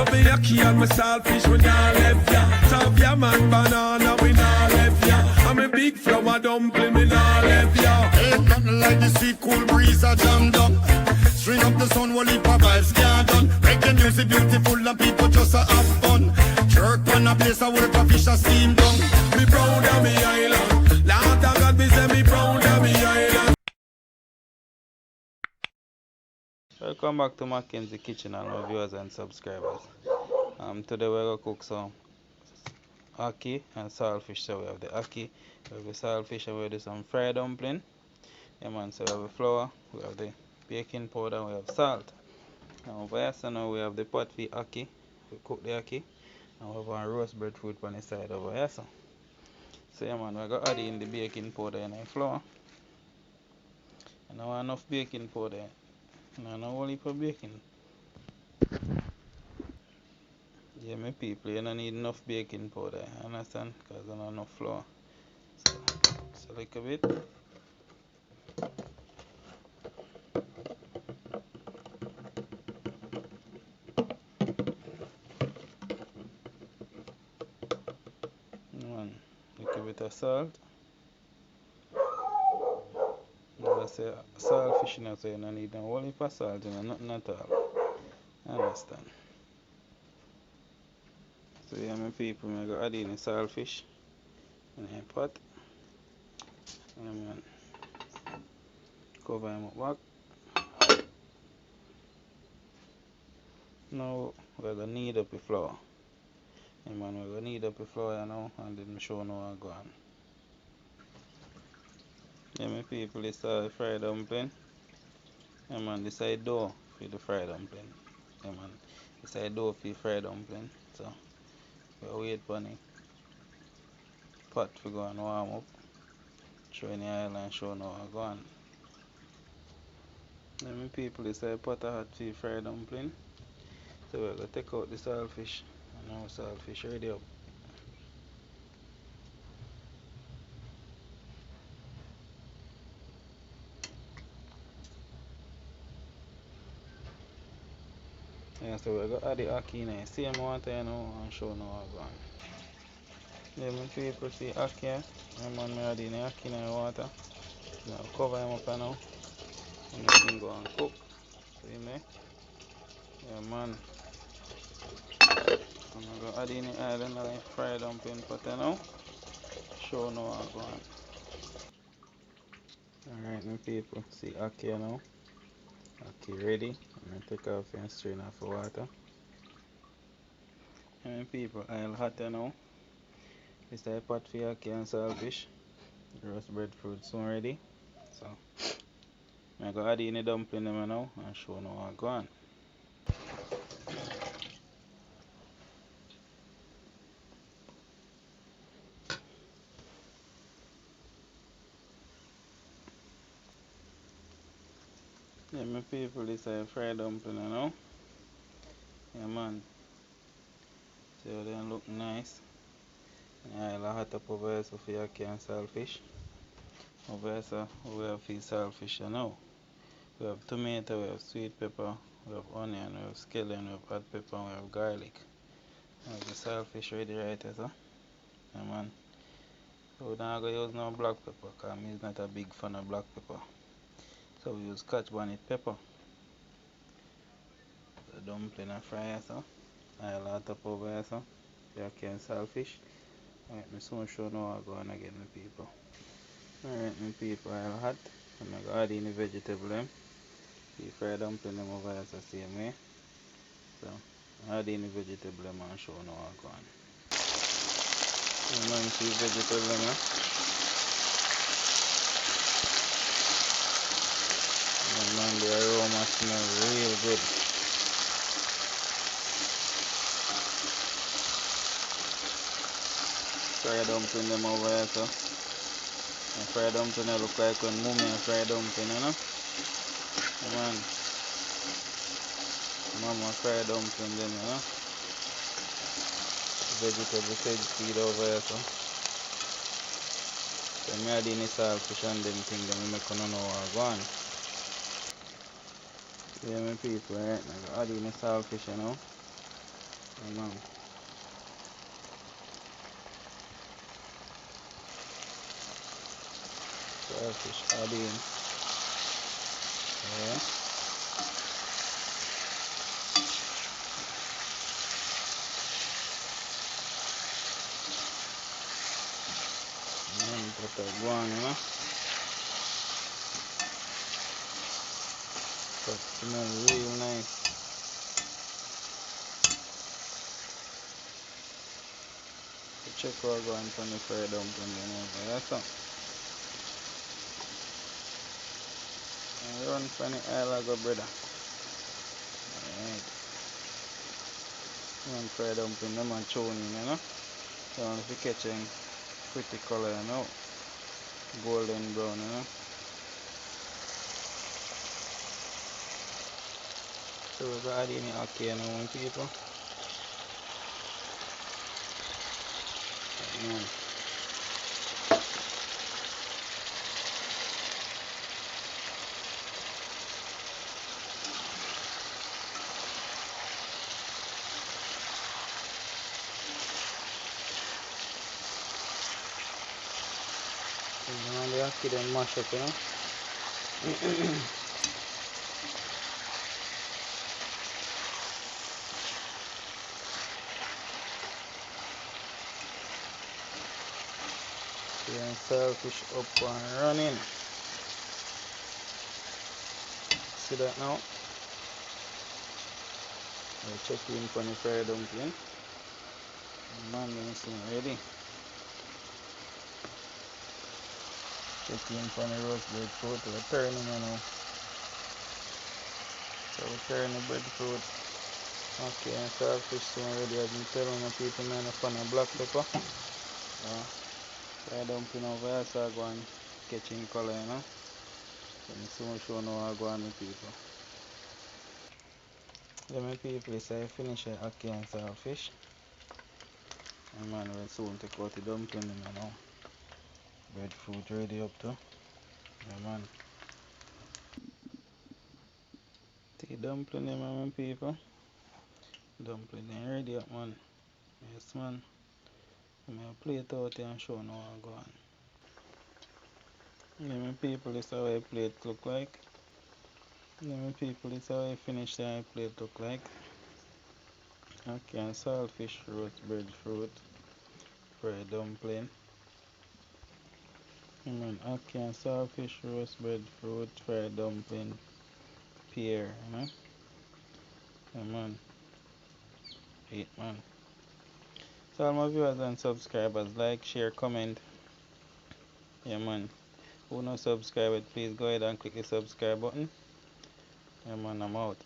love me ackee and my saltfish when y'all left ya. Top ya man banana we nah left ya. I'm a big flower dumpling me nah left ya. Ain't nothing like the sea cool breeze a jammed up. String up the sun while it vibes can't done. Reggae music beautiful and people just a have fun. Jerk on a place I work a fish a steam down. Me proud of me island. Lord of God me say me proud of me island. Welcome back to Mackenzie Kitchen and our viewers and subscribers. Today we're going to cook some ackee and saltfish. So we have the ackee, we have the saltfish, and we have some fried dumpling. Yeah man, so we have the flour, we have the baking powder, we have salt. And over here so now we have the pot for ackee. We cook the ackee and we have our roast breadfruit on the side over here. So yeah man, we're going to add in the baking powder and the flour. And now enough baking powder. No only for baking. Yeah, my people, you don't need enough baking powder, understand? Because there's not enough flour. So like a bit. One, like a bit of salt. Now I say saltfish, you know, so you don't need no whole heap of salt, you know, nothing at all. Understand? So yeah, my people, I'm going to add in the saltfish in the pot. And I'm going to cover them up back. Now we're going to knead up the flour. Yeah man, we're going to knead up the flour you know, and then show you how I go on. Yeah my people, this is fried dumpling. Yeah man, this is dough for the fried dumpling. Yeah man, this is dough for the fried dumpling. So we'll wait for the pot to go and warm up. Show the oil and show how I go on. Yeah my people, this is pot of hot for the fried dumpling. So we're going to take out the saltfish. And now saltfish ready up. Yeah, so we're going to add the ackee in the same water you know, and show now how I go on. Yeah, my people see ackee. Yeah man, I add in the ackee in the water. Now cover them up now. And the thing go and cook. See me? Yeah man. I'm going to add in the oil and the fried dumpling pot now. Show now how I go on. Alright my people, see ackee now. Ackee ready. I'm going to take off and strain off the water. Yeah my people, oil hot now. This is a pot for ackee and saltfish. Roast breadfruit soon ready. So I'm going to add in the dumpling them now and show now how I go on. Yeah my people, this is a fried dumpling now. Yeah man. See how they look nice. Yeah, I'll hot up over here so for ackee and saltfish. Over here so we have fish saltfish now. We have tomato, we have sweet pepper, we have onion, we have scallion, we have hot pepper, and we have garlic. We have the saltfish ready right here, so. Yeah man. So we're not going to use no black pepper because I'm not a big fan of black pepper. So we use scotch bonnet pepper. The dumpling and fry here, so. I'll hot up over here, so. Ackee and saltfish. Alright, me soon show now how I go on again, my people. Alright, my people, I'll hot. I'm going to add in the vegetable them. The fried dumpling them over here, so same way. So, add in the vegetable them and show now how I go on. So, man, see vegetable them, and man, the aroma smells real good. Fried dumpling them over here, so. And fried dumpling look like when mummy and fried dumpling, you know? Man, mama fried dumpling them, you know? Vegetable seed over here, so. So I add in the saltfish and them things that I make on know how I go on. Yeah, my people, right? I add in the saltfish, you know? Yeah, man. Saltfish add in. Yeah. And put that one, you know. That smell real nice. Check what going on the fried dumpling, you know. That's some. Run for the oil, I go, brother. Alright. Run fried dumpling, them and tuning, you know. So if you catch them pretty color, you know. Golden brown, you know. So we're going to add in the ackee, you know, people. Mm. And the ackee then mash up, you know. Then saltfish up and running. See that now? I'll check in for the fried dumpling. Man, it's ready. Check in for the roast breadfruit. We're turning, you know. So we're turning the breadfruit. Okay, and saltfish soon ready. I've been telling the people, man, upon a black pepper. Fried dumpling over here, so I go and catch in color, you know. So I soon show now I go on with people. Then my people say I finish the ackee and saltfish. And man, we'll soon take out the dumpling, you know. Breadfruit ready up too. Yeah, man. The dumpling, my people. Dumpling ready up, man. Yes, man. I'm going to play it out here and show now I go on. Yeah, my people, this is how I plate look like. Yeah, my people, this is how I finish the plate look like. Okay, and saltfish, roast breadfruit, fried dumpling. Yeah, man, okay, and saltfish, roast breadfruit, fried dumpling, pear, you know. Yeah, man. Eat, man. So all my viewers and subscribers, like, share, comment. Yeah, man. Who not subscribed, please go ahead and click the subscribe button. Yeah, man, I'm out.